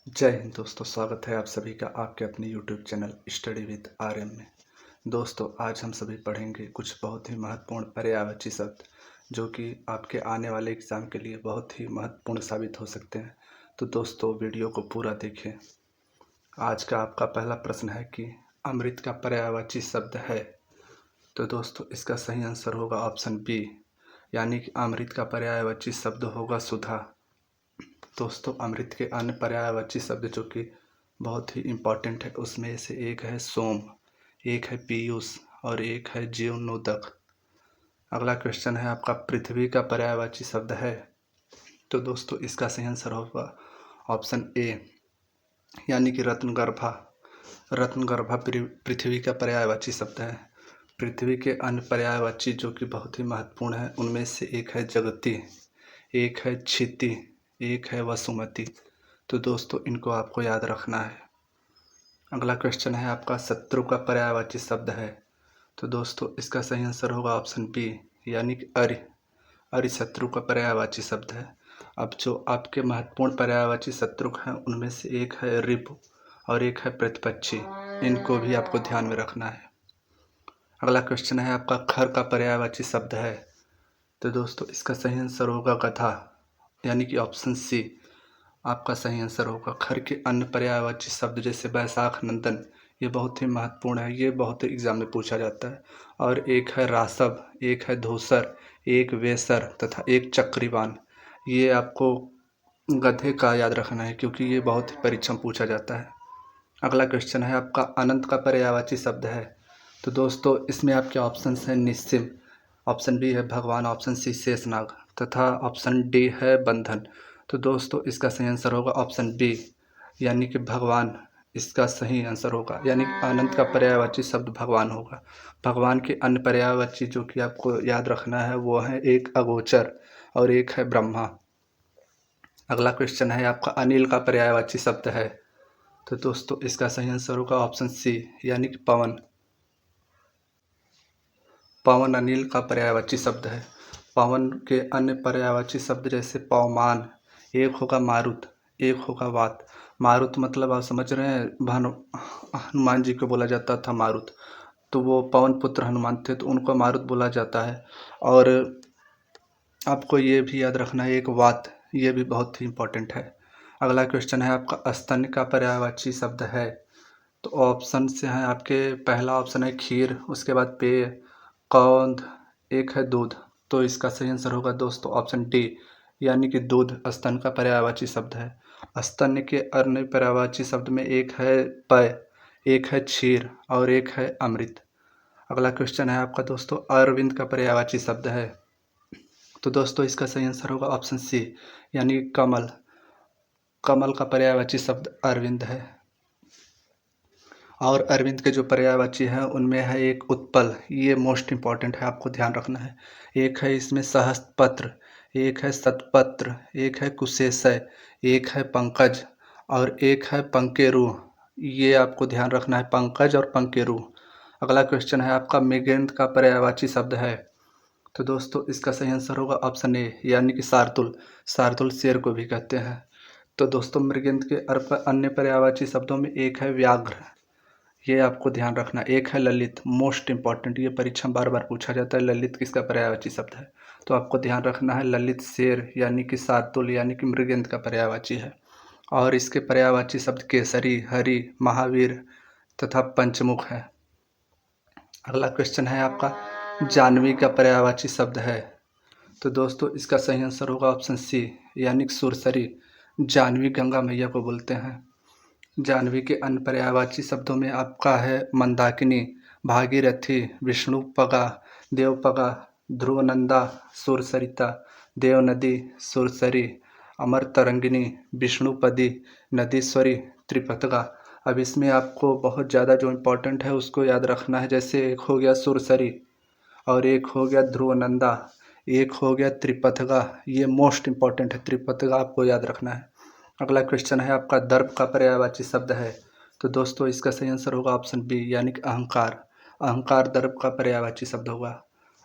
जय हिंद दोस्तों, स्वागत है आप सभी का आपके अपने YouTube channel study with RM में। दोस्तों, आज हम सभी पढ़ेंगे कुछ बहुत ही महत्वपूर्ण पर्यायवाची शब्द जो कि आपके आने वाले एग्ज़ाम के लिए बहुत ही महत्वपूर्ण साबित हो सकते हैं। तो दोस्तों, वीडियो को पूरा देखें। आज का आपका पहला प्रश्न है कि अमृत का पर्यायवाची शब्द है। तो दोस्तों, इसका सही आंसर होगा ऑप्शन बी, यानी कि अमृत का पर्यायवाची शब्द होगा सुधा। दोस्तों, अमृत के अन्य पर्यायवाची शब्द जो कि बहुत ही इम्पॉर्टेंट है उसमें से एक है सोम, एक है पीयूष और एक है जीवनोदक। अगला क्वेश्चन है आपका पृथ्वी का पर्यायवाची शब्द है। तो दोस्तों, इसका सही आंसर होगा ऑप्शन ए, यानी कि रत्नगर्भा। रत्नगर्भा पृथ्वी का पर्यायवाची शब्द है। पृथ्वी के अन्य पर्यायवाची जो कि बहुत ही महत्वपूर्ण है उनमें से एक है जगती, एक है क्षिति, एक है वसुमती। तो दोस्तों, इनको आपको याद रखना है। अगला क्वेश्चन है आपका शत्रु का पर्यायवाची शब्द है। तो दोस्तों, इसका सही आंसर होगा ऑप्शन बी, यानी कि अर्य। अर्य शत्रु का पर्यायवाची शब्द है। अब जो आपके महत्वपूर्ण पर्यायवाची शत्रु हैं उनमें से एक है रिपु और एक है प्रतिपक्षी। इनको भी आपको ध्यान में रखना है। अगला क्वेश्चन है आपका खर का पर्यायवाची शब्द है। तो दोस्तों, इसका सही आंसर होगा गधा, यानी कि ऑप्शन सी आपका सही आंसर होगा। खर के अन्य पर्यायवाची शब्द जैसे बैसाख, नंदन, ये बहुत ही महत्वपूर्ण है। ये बहुत ही एग्जाम में पूछा जाता है। और एक है रासव, एक है धूसर, एक वेसर तथा एक चक्रीवान। ये आपको गधे का याद रखना है क्योंकि ये बहुत ही परीक्षा में पूछा जाता है। अगला क्वेश्चन है आपका अनंत का पर्यायवाची शब्द है। तो दोस्तों, इसमें आपके ऑप्शंस हैं निस्सिम, ऑप्शन बी है भगवान, ऑप्शन सी शेषनाग तथा ऑप्शन डी है बंधन। तो दोस्तों, इसका सही आंसर होगा ऑप्शन बी, यानी कि भगवान। इसका सही आंसर होगा, यानी कि अनंत का पर्यायवाची शब्द भगवान होगा। भगवान के अन्य पर्यायवाची जो कि आपको याद रखना है वो है एक अगोचर और एक है ब्रह्मा। अगला क्वेश्चन है आपका अनिल का पर्यायवाची शब्द है। तो दोस्तों, इसका सही आंसर होगा ऑप्शन सी, यानी कि पवन। पवन अनिल का पर्यायवाची शब्द है। पवन के अन्य पर्यायवाची शब्द जैसे पवमान, एक होगा मारुत, एक होगा वात। मारुत मतलब आप समझ रहे हैं, हनुमान जी को बोला जाता था मारुत। तो वो पवन पुत्र हनुमान थे तो उनको मारुत बोला जाता है। और आपको ये भी याद रखना है एक वात, ये भी बहुत ही इंपॉर्टेंट है। अगला क्वेश्चन है आपका स्तन्य का पर्यायवाची शब्द है। तो ऑप्शन से हैं आपके, पहला ऑप्शन है खीर, उसके बाद पेय, कौंध, एक है दूध। तो इसका सही आंसर होगा दोस्तों ऑप्शन डी, यानी कि दूध स्तन का पर्यायवाची शब्द है। स्तन्य के अन्य पर्यायवाची शब्द में एक है पेय, एक है क्षीर और एक है अमृत। अगला क्वेश्चन है आपका दोस्तों अरविंद का पर्यायवाची शब्द है। तो दोस्तों, इसका सही आंसर होगा ऑप्शन सी, यानी कि कमल। कमल का पर्यायवाची शब्द अरविंद है। और अरविंद के जो पर्यायवाची हैं उनमें है एक उत्पल, ये मोस्ट इम्पॉर्टेंट है, आपको ध्यान रखना है। एक है इसमें सहस्त्रपत्र, एक है शतपत्र, एक है कुशेषय, एक है पंकज और एक है पंकेरु। ये आपको ध्यान रखना है, पंकज और पंकेरु। अगला क्वेश्चन है आपका मृगेंद्र का पर्यायवाची शब्द है। तो दोस्तों, इसका सही आंसर होगा ऑप्शन ए, यानी कि शार्दुल। शार्दुल शेर को भी कहते हैं। तो दोस्तों, मृगेंद्र के अन्य पर्यायवाची शब्दों में एक है व्याघ्र, ये आपको ध्यान रखना। एक है ललित, मोस्ट इंपॉर्टेंट, ये परीक्षा में बार बार पूछा जाता है, ललित किसका पर्यायवाची शब्द है। तो आपको ध्यान रखना है ललित शेर, यानी कि शार्दुल, यानी कि मृगेंद्र का पर्यायवाची है। और इसके पर्यायवाची शब्द केसरी, हरि, महावीर तथा पंचमुख है। अगला क्वेश्चन है आपका जानवी का पर्यायवाची शब्द है। तो दोस्तों, इसका सही आंसर होगा ऑप्शन सी, यानी कि सुरसरी। जानवी गंगा मैया को बोलते हैं। जानवी के अन्य पर्यायवाची शब्दों में आपका है मंदाकिनी, भागीरथी, विष्णुपगा, देवपगा, ध्रुवनंदा, सुरसरिता, देवनदी, सुरसरी, अमरतरंगिनी, विष्णुपदी, नदीश्वरी, त्रिपतगा। अब इसमें आपको बहुत ज़्यादा जो इम्पोर्टेंट है उसको याद रखना है। जैसे एक हो गया सुरसरी और एक हो गया ध्रुवनंदा, एक हो गया त्रिपथगा। ये मोस्ट इम्पॉर्टेंट है, त्रिपथगा आपको याद रखना है। अगला क्वेश्चन है आपका दर्प का पर्यायवाची शब्द है। तो दोस्तों, इसका सही आंसर होगा ऑप्शन बी, यानी कि अहंकार। अहंकार दर्प का पर्यायवाची शब्द होगा।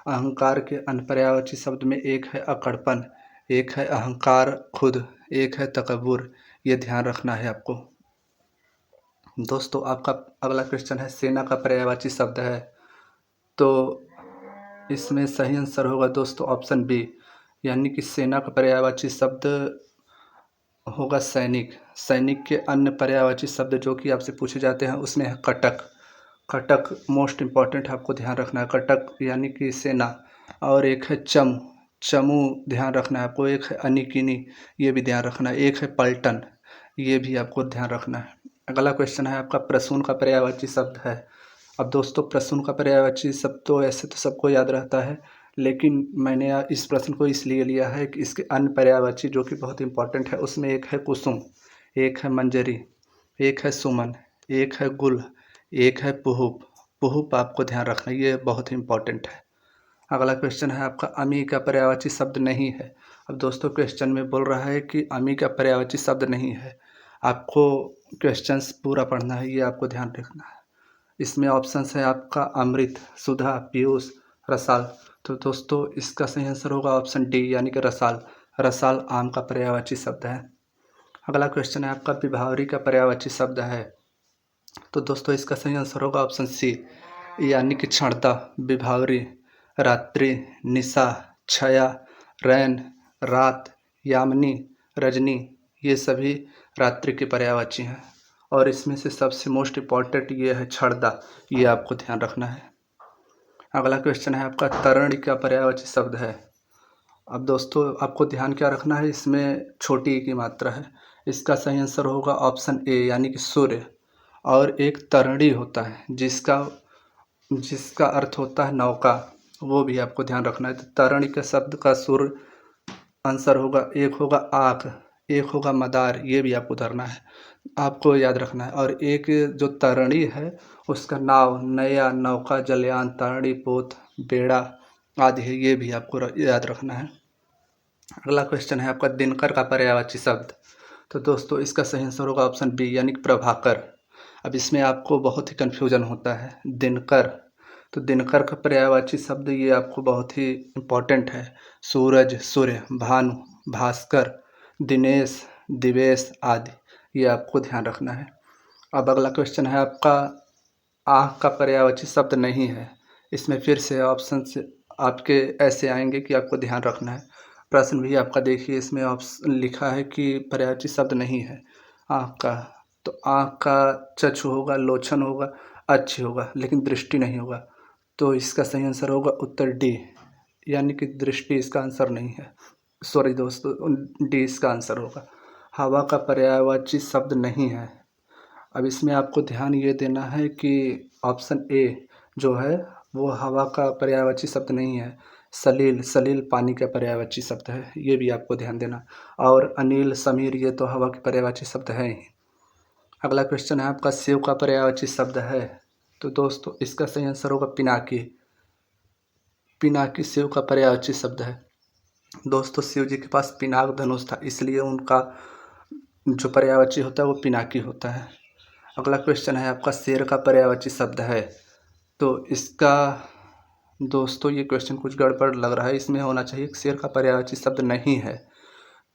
अहंकार के अन्य पर्यायवाची शब्द में एक है अकड़पन, एक है अहंकार खुद, एक है तकब्बुर, ये ध्यान रखना है आपको। दोस्तों आपका अगला क्वेश्चन है सेना का पर्यायवाची शब्द है, तो इसमें सही आंसर होगा दोस्तों ऑप्शन बी, यानी कि सेना का पर्यायवाची शब्द होगा सैनिक। सैनिक के अन्य पर्यायवाची शब्द जो कि आपसे पूछे जाते हैं उसमें है कटक। कटक मोस्ट इम्पॉर्टेंट आपको ध्यान रखना है, कटक यानी कि सेना। और एक है चमू, चमू ध्यान रखना है आपको। एक है अनिकिनी, ये भी ध्यान रखना है। एक है पलटन, ये भी आपको ध्यान रखना है। अगला क्वेश्चन है आपका प्रसून का पर्यायवाची शब्द है। अब दोस्तों प्रसून का पर्यायवाची शब्द तो ऐसे तो सबको याद रहता है, लेकिन मैंने इस प्रश्न को इसलिए लिया है कि इसके अन्य पर्यायवाची जो कि बहुत इंपॉर्टेंट है उसमें एक है कुसुम, एक है मंजरी, एक है सुमन, एक है गुल, एक है पुहुप। पुहुप आपको ध्यान रखना, ये बहुत ही इंपॉर्टेंट है। अगला क्वेश्चन है आपका अमी का पर्यायवाची शब्द नहीं है। अब दोस्तों क्वेश्चन में बोल रहा है कि अमी का पर्यायवाची शब्द नहीं है। आपको क्वेश्चंस पूरा पढ़ना है, ये आपको ध्यान रखना है। इसमें ऑप्शंस है आपका अमृत, सुधा, पीयूष, रसाल। तो दोस्तों इसका सही आंसर होगा ऑप्शन डी, यानी कि रसाल। रसाल आम का पर्यायवाची शब्द है। अगला क्वेश्चन है आपका विभावरी का पर्यायवाची शब्द है। तो दोस्तों इसका सही आंसर होगा ऑप्शन सी, यानी कि क्षणता, विभावरी, रात्रि, निशा, छया, रैन, रात, यामिनी, रजनी, ये सभी रात्रि के पर्यायवाची हैं। और इसमें से सबसे मोस्ट इम्पॉर्टेंट ये है छड़दा, ये आपको ध्यान रखना है। अगला क्वेश्चन है आपका तरणी का पर्यायवाची शब्द है। अब दोस्तों आपको ध्यान क्या रखना है, इसमें छोटी की मात्रा है। इसका सही आंसर होगा ऑप्शन ए, यानी कि सूर्य। और एक तरणी होता है जिसका जिसका अर्थ होता है नौका, वो भी आपको ध्यान रखना है। तो तरणी के शब्द का सुर आंसर होगा, एक होगा आँख, एक होगा मदार, ये भी आपको धरना है, आपको याद रखना है। और एक जो तरणी है उसका नाव, नया, नौका, जलयान, तरणी, पोत, बेड़ा आदि है, ये भी आपको याद रखना है। अगला क्वेश्चन है आपका दिनकर का पर्यायवाची शब्द। तो दोस्तों इसका सही आंसर होगा ऑप्शन बी, यानी कि प्रभाकर। अब इसमें आपको बहुत ही कन्फ्यूजन होता है। दिनकर, तो दिनकर का पर्यायवाची शब्द ये आपको बहुत ही इम्पोर्टेंट है। सूरज, सूर्य, भानु, भास्कर, दिनेश, दिवेश आदि, ये आपको ध्यान रखना है। अब अगला क्वेश्चन है आपका आँख का पर्यायवाची शब्द नहीं है। इसमें फिर से ऑप्शन से आपके ऐसे आएंगे कि आपको ध्यान रखना है। प्रश्न भी आपका देखिए, इसमें ऑप्शन लिखा है कि पर्यायवाची शब्द नहीं है आँख का। तो आँख का चक्षु होगा, लोचन होगा, अच्छी होगा, लेकिन दृष्टि नहीं होगा। तो इसका सही आंसर होगा उत्तर डी, यानी कि दृष्टि इसका आंसर नहीं है। सॉरी दोस्तों, डी इसका आंसर होगा। हवा का पर्यायवाची शब्द नहीं है। अब इसमें आपको ध्यान ये देना है कि ऑप्शन ए जो है वो हवा का पर्यायवाची शब्द नहीं है। सलील, सलील पानी का पर्यायवाची शब्द है, ये भी आपको ध्यान देना। और अनिल, समीर, ये तो हवा के पर्यायवाची शब्द हैं ही। अगला क्वेश्चन है आपका शिव का पर्यायवाची शब्द है। तो दोस्तों इसका सही आंसर होगा पिनाकी। पिनाकी शिव का पर्यायवाची शब्द है। दोस्तों शिव जी के पास पिनाक धनुष था, इसलिए उनका जो पर्यायवाची होता है वो पिनाकी होता है। अगला क्वेश्चन है आपका शेर का पर्यायवाची शब्द है। तो इसका दोस्तों ये क्वेश्चन कुछ गड़बड़ लग रहा है, इसमें होना चाहिए शेर का पर्यायवाची शब्द नहीं है।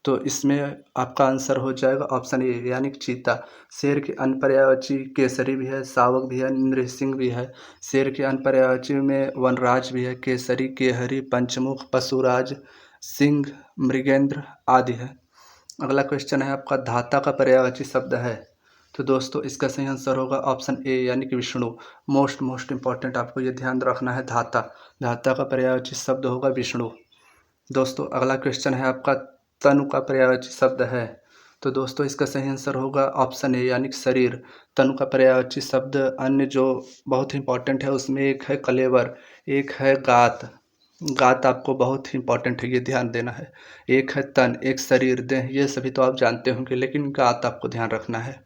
तो इसमें आपका आंसर हो जाएगा ऑप्शन ए, यानी कि चीता। शेर के अन्य पर्यायवाची केसरी भी है, शावक भी है, नृसिंह भी है। शेर के अन्य पर्यायवाची में वनराज भी है, केसरी, केहरी, पंचमुख, पशुराज, सिंह, मृगेंद्र आदि है। अगला क्वेश्चन है आपका धाता का पर्यायवाची शब्द है। तो दोस्तों इसका सही आंसर होगा ऑप्शन ए, यानी कि विष्णु। मोस्ट इम्पॉर्टेंट आपको ये ध्यान रखना है, धाता, धाता का पर्यायवाची शब्द होगा विष्णु। दोस्तों अगला क्वेश्चन है आपका तनु का पर्यायवाची शब्द है। तो दोस्तों इसका सही आंसर होगा ऑप्शन ए, यानी कि शरीर। तनु का पर्यायवाची शब्द अन्य जो बहुत ही इंपॉर्टेंट है उसमें एक है कलेवर, एक है गात, गात आपको बहुत ही इंपॉर्टेंट है, ये ध्यान देना है। एक है तन, एक शरीर, देह, ये सभी तो आप जानते होंगे, लेकिन गात आपको ध्यान रखना है।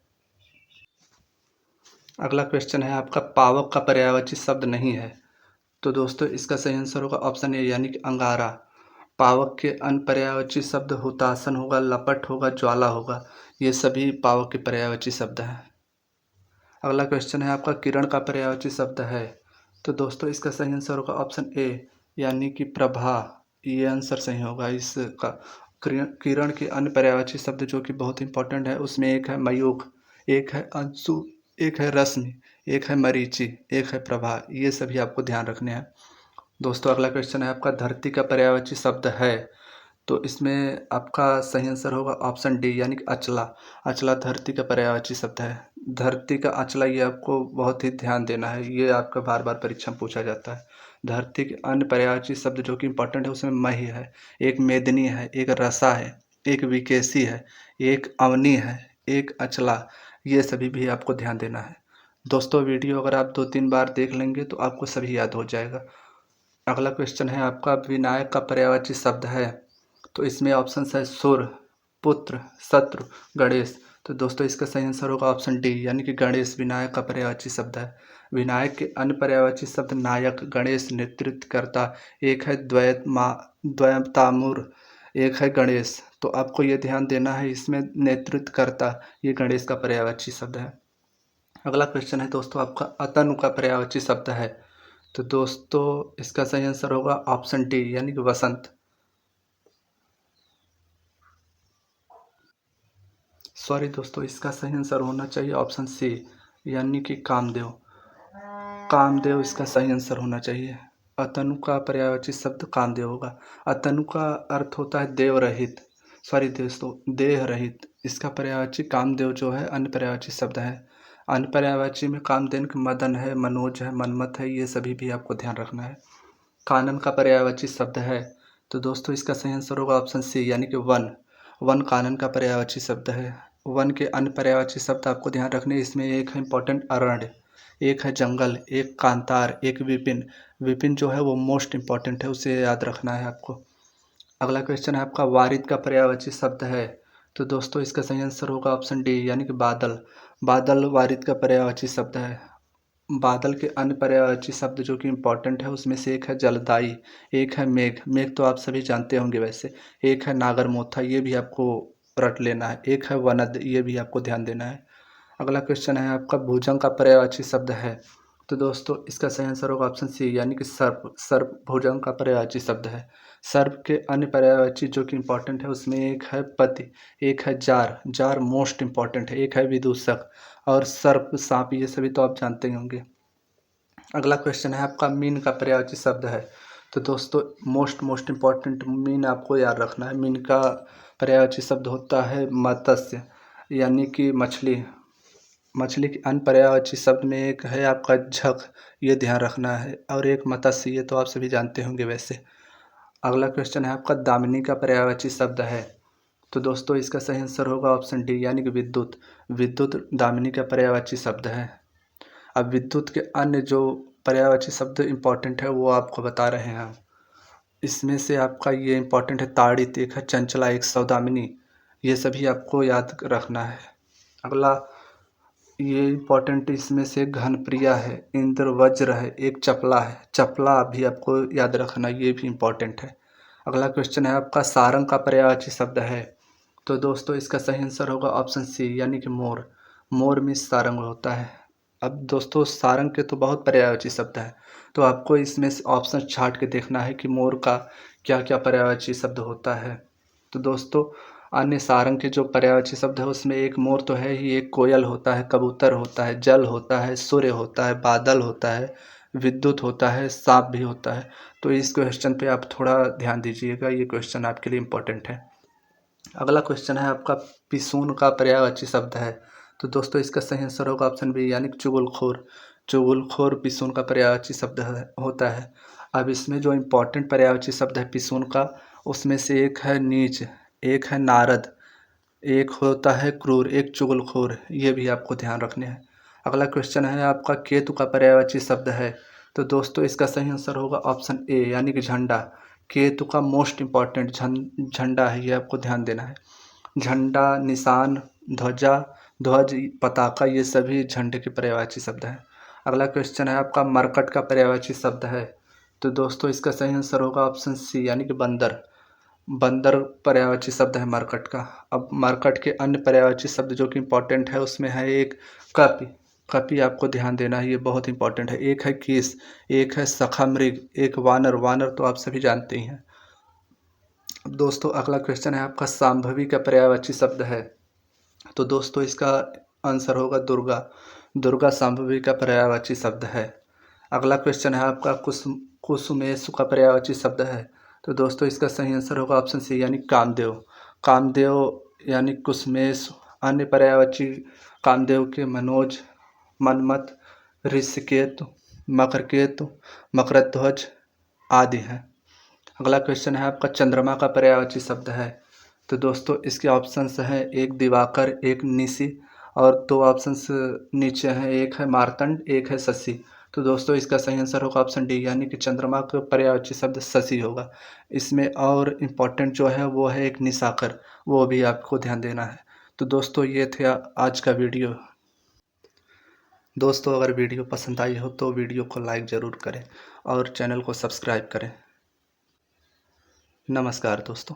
अगला क्वेश्चन है आपका पावक का पर्यायवाची शब्द नहीं है। तो दोस्तों इसका सही आंसर होगा ऑप्शन ए, यानी कि अंगारा। पावक के अन्य पर्यायवाची शब्द हुतासन होगा, लपट होगा, ज्वाला होगा, ये सभी पावक के पर्यायवाची शब्द हैं। अगला क्वेश्चन है आपका किरण का पर्यायवाची शब्द है। तो दोस्तों इसका सही आंसर होगा ऑप्शन ए, यानी कि प्रभा, ये आंसर सही होगा इसका। किरण के अन्य पर्यायवाची शब्द जो कि बहुत इंपॉर्टेंट है, उसमें एक है मयूख, एक है अंशु, एक है रश्मि, एक है मरीचि, एक है प्रभा। ये सभी आपको ध्यान रखने हैं। दोस्तों अगला क्वेश्चन है आपका, धरती का पर्यायवाची शब्द है, तो इसमें आपका सही आंसर होगा ऑप्शन डी यानी कि अचला। अचला धरती का पर्यायवाची शब्द है। धरती का अचला, ये आपको बहुत ही ध्यान देना है, ये आपका बार बार परीक्षा में पूछा जाता है। धरती के अन्य पर्यायवाची शब्द जो कि इंपॉर्टेंट है, उसमें मही है, एक मेदिनी है, एक रसा है, एक विकेसी है, एक अवनी है, एक अचला। ये सभी भी आपको ध्यान देना है। दोस्तों वीडियो अगर आप 2-3 बार देख लेंगे तो आपको सभी याद हो जाएगा। अगला क्वेश्चन है आपका, विनायक का पर्यायवाची शब्द है, तो इसमें ऑप्शन है सूर्य, पुत्र, शत्रु, गणेश। तो दोस्तों इसका सही आंसर होगा ऑप्शन डी यानी कि गणेश विनायक का पर्यायवाची शब्द है। विनायक के अन्य पर्यायवाची शब्द नायक, गणेश, नेतृत्वकर्ता, एक है द्वयतामूर, एक है गणेश। तो आपको ये ध्यान देना है, इसमें नेतृत्वकर्ता ये गणेश का पर्यायवाची शब्द है। अगला क्वेश्चन है दोस्तों आपका, अतनु का पर्यायवाची शब्द है, तो दोस्तों इसका सही आंसर होगा ऑप्शन डी यानी कि वसंत। सॉरी दोस्तों, इसका सही आंसर होना चाहिए ऑप्शन सी यानी कि कामदेव। कामदेव इसका सही आंसर होना चाहिए। अतनु का पर्यायवाची शब्द कामदेव होगा। अतनु का अर्थ होता है देव रहित, सॉरी दोस्तों देह रहित। इसका पर्यायवाची कामदेव जो है अन्य पर्यायवाची शब्द है। अन्य पर्यायवाची में कामदेव के मदन है, मनोज है, मनमथ है, ये सभी भी आपको ध्यान रखना है। कानन का पर्यायवाची शब्द है, तो दोस्तों इसका सही आंसर होगा ऑप्शन सी यानी कि वन। वन कानन का पर्यायवाची शब्द है। वन के अन्य पर्यायवाची शब्द आपको ध्यान रखने, इसमें एक है इंपॉर्टेंट अरण्य, एक है जंगल, एक कांतार, एक विपिन। विपिन जो है वो मोस्ट इंपॉर्टेंट है, उसे याद रखना है आपको। अगला क्वेश्चन है आपका, वारिद का पर्यायवाची शब्द है, तो दोस्तों इसका सही आंसर होगा ऑप्शन डी यानी कि बादल। बादल वारिद का पर्यायवाची शब्द है। बादल के अन्य पर्यायवाची शब्द जो कि इम्पोर्टेंट है, उसमें से एक है जलदाई, एक है मेघ, मेघ तो आप सभी जानते होंगे वैसे, एक है नागरमोथा, ये भी आपको रट लेना है, एक है वनद, ये भी आपको ध्यान देना है। अगला क्वेश्चन है आपका, भुजंग का पर्यायवाची शब्द है, तो दोस्तों इसका सही आंसर होगा ऑप्शन सी यानी कि सर्प। सर्प भुजंग का पर्यायवाची शब्द है। सर्प के अन्य पर्यायवाची जो कि इम्पोर्टेंट है, उसमें एक है पति, एक है जार, जार मोस्ट इम्पॉर्टेंट है, एक है विदूषक, और सर्प सांप, ये सभी तो आप जानते ही होंगे। अगला क्वेश्चन है आपका, मीन का पर्यायवाची शब्द है, तो दोस्तों मोस्ट इम्पॉर्टेंट मीन आपको याद रखना है। मीन का पर्यायवाची शब्द होता है मत्स्य यानी कि मछली। मछली के अन्य पर्यायवाची शब्द में एक है आपका झक, ये ध्यान रखना है, और एक मत्स्य, ये तो आप सभी जानते होंगे वैसे। अगला क्वेश्चन है आपका, दामिनी का पर्यायवाची शब्द है, तो दोस्तों इसका सही आंसर होगा ऑप्शन डी यानी कि विद्युत। विद्युत दामिनी का पर्यायवाची शब्द है। अब विद्युत के अन्य जो पर्यायवाची शब्द इम्पॉर्टेंट है वो आपको बता रहे हैं हम। इसमें से आपका ये इम्पॉर्टेंट है ताड़ित, एक है चंचला, एक सौदामिनी, ये सभी आपको याद रखना है। अगला ये इम्पॉर्टेंट, इसमें से घनप्रिया है, इंद्र वज्र है, एक चपला है, चपला भी आपको याद रखना, ये भी इम्पॉर्टेंट है। अगला क्वेश्चन है आपका, सारंग का पर्यायवाची शब्द है, तो दोस्तों इसका सही आंसर होगा ऑप्शन सी यानी कि मोर। मोर में सारंग होता है। अब दोस्तों सारंग के तो बहुत पर्यायवाची शब्द हैं, तो आपको इसमें से ऑप्शन छांट के देखना है कि मोर का क्या क्या पर्यायवाची शब्द होता है। तो दोस्तों अन्य सारंग के जो पर्यायवाची शब्द है, उसमें एक मोर तो है ही, एक कोयल होता है, कबूतर होता है, जल होता है, सूर्य होता है, बादल होता है, विद्युत होता है, सांप भी होता है। तो इस क्वेश्चन पे आप थोड़ा ध्यान दीजिएगा, ये क्वेश्चन आपके लिए इम्पोर्टेंट है। अगला क्वेश्चन है आपका, पिसून का पर्यायवाची शब्द है, तो दोस्तों इसका सही आंसर होगा ऑप्शन बी यानी कि चुगलखोर। चुगलखोर पिसून का पर्यायवाची शब्द होता है। अब इसमें जो इम्पोर्टेंट पर्यायवाची शब्द है पिसून का, उसमें से एक है नीच, एक है नारद, एक होता है क्रूर, एक चुगलखोर, ये भी आपको ध्यान रखने हैं। अगला क्वेश्चन है आपका, केतु का पर्यायवाची शब्द है, तो दोस्तों इसका सही आंसर होगा ऑप्शन ए यानी कि झंडा। केतु का मोस्ट इम्पॉर्टेंट झंडा है, ये आपको ध्यान देना है। झंडा, निशान, ध्वजा, ध्वज, पताका, ये सभी झंडे के पर्यायवाची शब्द हैं। अगला क्वेश्चन है आपका, मरकट का पर्यायवाची शब्द है, तो दोस्तों इसका सही आंसर होगा ऑप्शन सी यानी कि बंदर। बंदर पर्यायवाची शब्द है मरकट का। अब मरकट के अन्य पर्यायवाची शब्द जो कि इम्पोर्टेंट है, उसमें है एक कपि। कपि आपको ध्यान देना है, ये बहुत इंपॉर्टेंट है। एक है कीस, एक है सखा मृग, एक वानर, वानर तो आप सभी जानते ही हैं। अब दोस्तों अगला क्वेश्चन है आपका संभावी का पर्यायवाची शब्द है। तो दोस्तों इसका आंसर होगा दुर्गा। दुर्गा संभावी का पर्यायवाची शब्द है। अगला क्वेश्चन है आपका कुसुमेशु का पर्यायवाची शब्द है। तो दोस्तों इसका सही आंसर होगा ऑप्शन सी यानी कामदेव। कामदेव यानी कुसुमेशु। अन्य पर्यायवाची कामदेव के मनोज, मनमत, ऋषिकेतु, मकरकेतु, मकरध्वज आदि हैं। अगला क्वेश्चन है आपका चंद्रमा का पर्यायवाची शब्द है। तो दोस्तों इसके ऑप्शंस हैं एक दिवाकर, एक निशि और दो ऑप्शंस नीचे हैं, एक है मार्तंड, एक है शशि। तो दोस्तों इसका सही आंसर होगा ऑप्शन डी यानी कि चंद्रमा का पर्यायवाची शब्द शशि होगा। इसमें और इम्पोर्टेंट जो है वो है एक निशाकर, वो भी आपको ध्यान देना है। तो दोस्तों ये थे आज का वीडियो। दोस्तों अगर वीडियो पसंद आई हो तो वीडियो को लाइक ज़रूर करें और चैनल को सब्सक्राइब करें। नमस्कार दोस्तों।